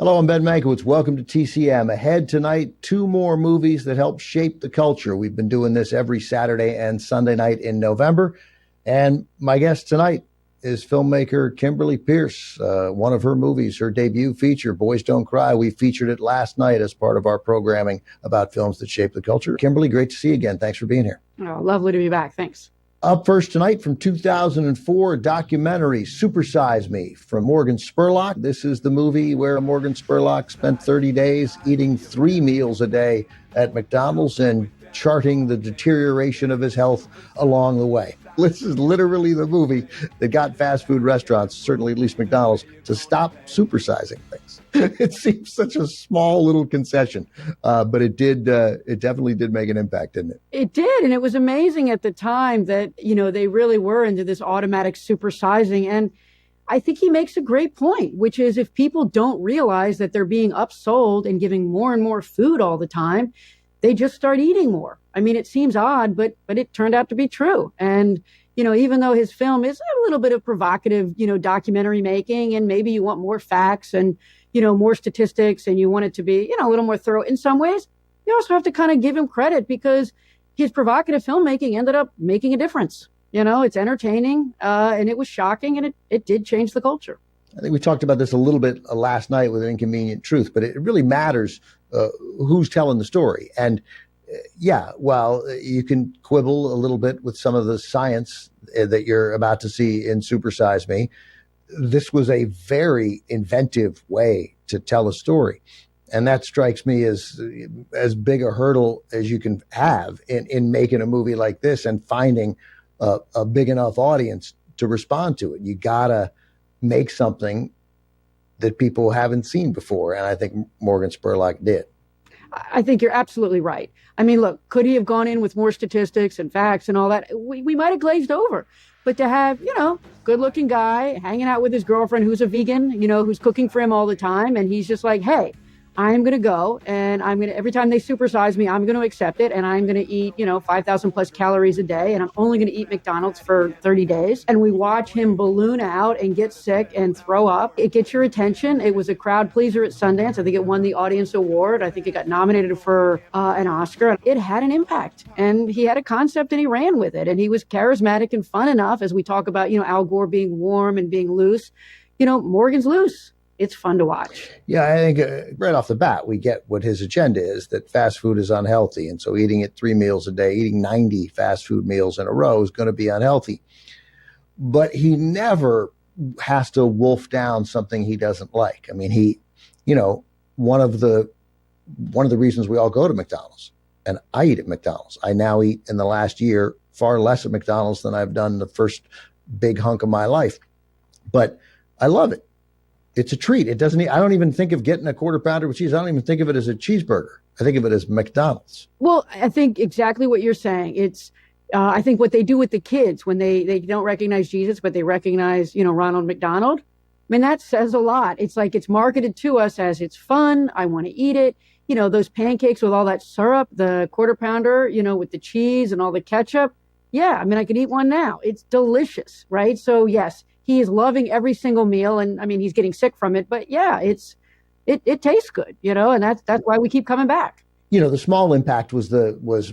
Hello, I'm Ben Mankiewicz. Welcome to TCM. Ahead tonight, two more movies that help shape the culture. We've been doing this every Saturday and Sunday night in November. And my guest tonight is filmmaker Kimberly Peirce. One of her movies, her debut feature, Boys Don't Cry. We featured it last night as part of our programming about films that shape the culture. Kimberly, great to see you again. Thanks for being here. Oh, lovely to be back. Thanks. Up first tonight from 2004, documentary Supersize Me from Morgan Spurlock. This is the movie where Morgan Spurlock spent 30 days eating 3 meals a day at McDonald's and charting the deterioration of his health along the way. This is literally the movie that got fast food restaurants, certainly at least McDonald's, to stop supersizing things. It seems such a small little concession, but it did. It definitely did make an impact, didn't it? It did, and it was amazing at the time that, they really were into this automatic supersizing. And I think he makes a great point, which is if people don't realize that they're being upsold and giving more and more food all the time, they just start eating more. I mean, it seems odd, but it turned out to be true. And, even though his film is a little bit of provocative, documentary making, and maybe you want more facts and, more statistics, and you want it to be, a little more thorough in some ways, you also have to kind of give him credit because his provocative filmmaking ended up making a difference. It's entertaining, and it was shocking, and it did change the culture. I think we talked about this a little bit last night with An Inconvenient Truth, but it really matters who's telling the story. And while you can quibble a little bit with some of the science that you're about to see in Supersize Me, this was a very inventive way to tell a story. And that strikes me as big a hurdle as you can have in making a movie like this and finding a big enough audience to respond to it. You gotta make something that people haven't seen before. And I think Morgan Spurlock did. I think you're absolutely right. I mean, look, could he have gone in with more statistics and facts and all that? We might have glazed over. But to have, good looking guy hanging out with his girlfriend who's a vegan, who's cooking for him all the time. And he's just like, hey, I'm going to go and every time they supersize me, I'm going to accept it. And I'm going to eat, 5,000 plus calories a day. And I'm only going to eat McDonald's for 30 days. And we watch him balloon out and get sick and throw up. It gets your attention. It was a crowd pleaser at Sundance. I think it won the audience award. I think it got nominated for an Oscar. It had an impact, and he had a concept and he ran with it. And he was charismatic and fun enough, as we talk about, Al Gore being warm and being loose. Morgan's loose. It's fun to watch. Yeah, I think right off the bat, we get what his agenda is, that fast food is unhealthy. And so eating it 3 meals a day, eating 90 fast food meals in a row is going to be unhealthy. But he never has to wolf down something he doesn't like. I mean, one of the reasons we all go to McDonald's, and I eat at McDonald's. I now eat in the last year far less at McDonald's than I've done the first big hunk of my life. But I love it. It's a treat. I don't even think of getting a quarter pounder with cheese. I don't even think of it as a cheeseburger. I think of it as McDonald's. Well, I think exactly what you're saying. It's, I think what they do with the kids when they don't recognize Jesus, but they recognize, Ronald McDonald. I mean, that says a lot. It's like it's marketed to us as it's fun. I want to eat it. Those pancakes with all that syrup, the quarter pounder, with the cheese and all the ketchup. Yeah, I mean, I could eat one now. It's delicious, right? So yes, he is loving every single meal, and I mean, he's getting sick from it. But yeah, it tastes good, and that's why we keep coming back. The small impact was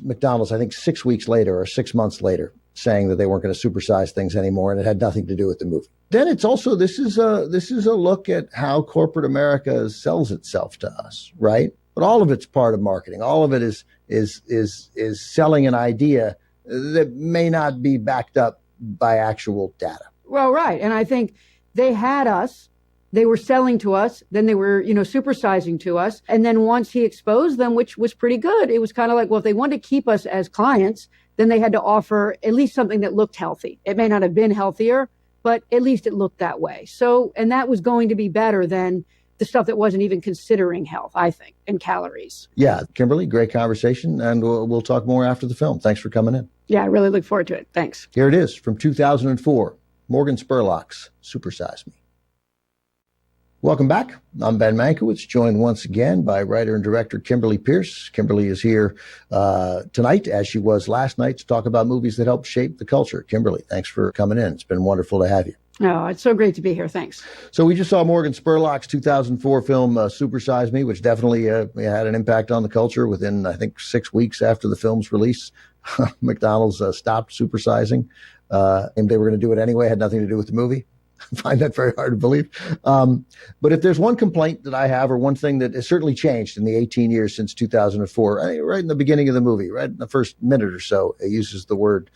McDonald's, I think 6 weeks later or 6 months later, saying that they weren't going to supersize things anymore, and it had nothing to do with the movie. Then it's also this is a look at how corporate America sells itself to us, right? But all of it's part of marketing. All of it is selling an idea that may not be backed up by actual data. Well, right. And I think they had us, they were selling to us, then they were, supersizing to us. And then once he exposed them, which was pretty good, it was kind of like, well, if they wanted to keep us as clients, then they had to offer at least something that looked healthy. It may not have been healthier, but at least it looked that way. So, and that was going to be better than the stuff that wasn't even considering health, I think, and calories. Yeah, Kimberly, great conversation. And we'll talk more after the film. Thanks for coming in. Yeah, I really look forward to it. Thanks. Here it is from 2004. Morgan Spurlock's Supersize Me. Welcome back. I'm Ben Mankiewicz, joined once again by writer and director Kimberly Peirce. Kimberly is here tonight, as she was last night, to talk about movies that help shape the culture. Kimberly, thanks for coming in. It's been wonderful to have you. Oh, it's so great to be here. Thanks. So we just saw Morgan Spurlock's 2004 film Super Size Me, which definitely had an impact on the culture. Within, I think, 6 weeks after the film's release, McDonald's stopped supersizing, and they were going to do it anyway. Had nothing to do with the movie. I find that very hard to believe. But if there's one complaint that I have, or one thing that has certainly changed in the 18 years since 2004, right in the beginning of the movie, right in the first minute or so, it uses the word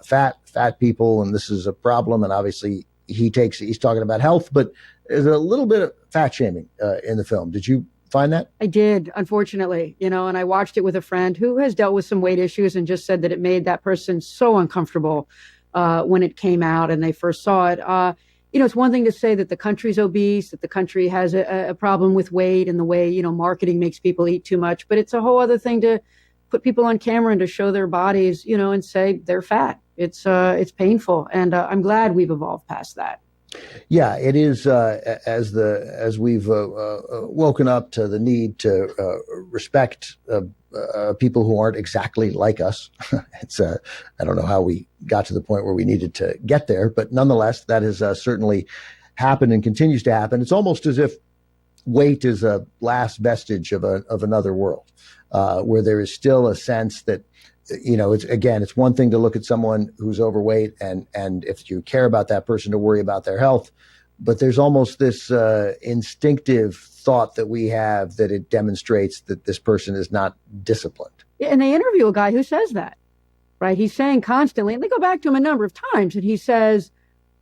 fat people, and this is a problem. And obviously he's talking about health, but there's a little bit of fat shaming in the film. Did you find that? I did, unfortunately, and I watched it with a friend who has dealt with some weight issues and just said that it made that person so uncomfortable when it came out and they first saw it. It's one thing to say that the country's obese, that the country has a problem with weight and the way, marketing makes people eat too much. But it's a whole other thing to put people on camera and to show their bodies, and say they're fat. It's painful. And I'm glad we've evolved past that. Yeah, it is. As we've woken up to the need to respect people who aren't exactly like us. It's I don't know how we got to the point where we needed to get there, but nonetheless, that has certainly happened and continues to happen. It's almost as if weight is a last vestige of another world, where there is still a sense that, it's one thing to look at someone who's overweight and if you care about that person, to worry about their health. But there's almost this instinctive thought that we have that it demonstrates that this person is not disciplined. Yeah, and they interview a guy who says that, right? He's saying constantly, and they go back to him a number of times, and he says,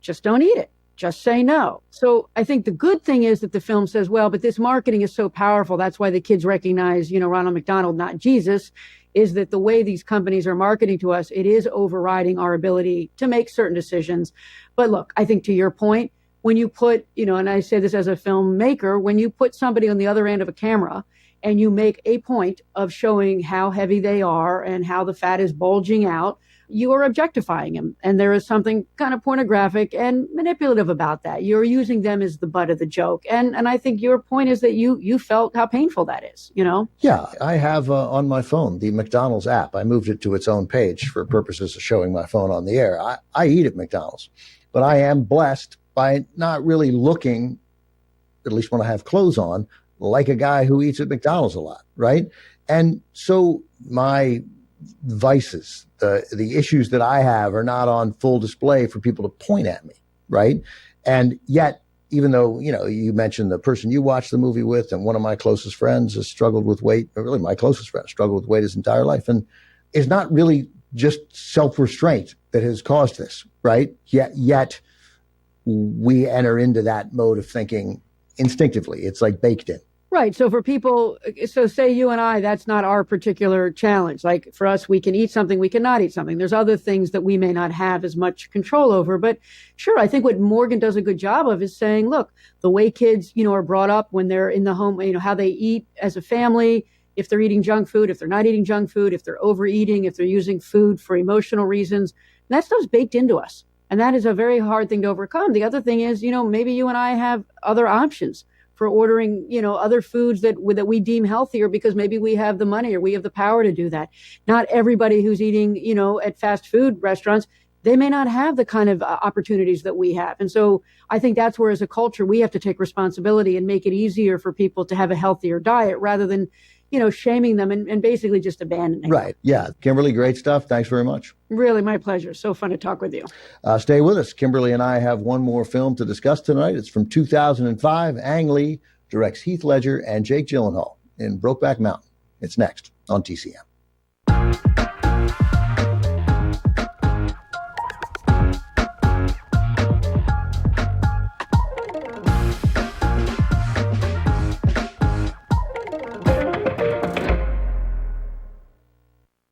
just don't eat it. Just say no. So I think the good thing is that the film says, well, but this marketing is so powerful. That's why the kids recognize, Ronald McDonald, not Jesus, is that the way these companies are marketing to us, it is overriding our ability to make certain decisions. But look, I think to your point, when you put, and I say this as a filmmaker, when you put somebody on the other end of a camera and you make a point of showing how heavy they are and how the fat is bulging out, you are objectifying them. And there is something kind of pornographic and manipulative about that. You're using them as the butt of the joke. And I think your point is that you felt how painful that is, Yeah, I have on my phone the McDonald's app. I moved it to its own page for purposes of showing my phone on the air. I eat at McDonald's, but I am blessed by not really looking, at least when I have clothes on, like a guy who eats at McDonald's a lot, right? And so my vices, the issues that I have are not on full display for people to point at me, right? And yet, even though, you mentioned the person you watched the movie with, and one of my closest friends has struggled with weight, or really my closest friend struggled with weight his entire life, and it's not really just self-restraint that has caused this, right? Yet we enter into that mode of thinking instinctively. It's like baked in. Right. So for people, so say you and I, that's not our particular challenge. Like for us, we can eat something, we cannot eat something. There's other things that we may not have as much control over. But sure, I think what Morgan does a good job of is saying, look, the way kids, are brought up when they're in the home, how they eat as a family, if they're eating junk food, if they're not eating junk food, if they're overeating, if they're using food for emotional reasons, that stuff's baked into us. And that is a very hard thing to overcome. The other thing is, maybe you and I have other options for ordering, other foods that we deem healthier because maybe we have the money or we have the power to do that. Not everybody who's eating, at fast food restaurants, they may not have the kind of opportunities that we have. And so I think that's where as a culture, we have to take responsibility and make it easier for people to have a healthier diet rather than, shaming them and basically just abandoning Right. them. Yeah. Kimberly, great stuff. Thanks very much. Really, my pleasure. So fun to talk with you. Stay with us. Kimberly and I have one more film to discuss tonight. It's from 2005. Ang Lee directs Heath Ledger and Jake Gyllenhaal in Brokeback Mountain. It's next on TCM.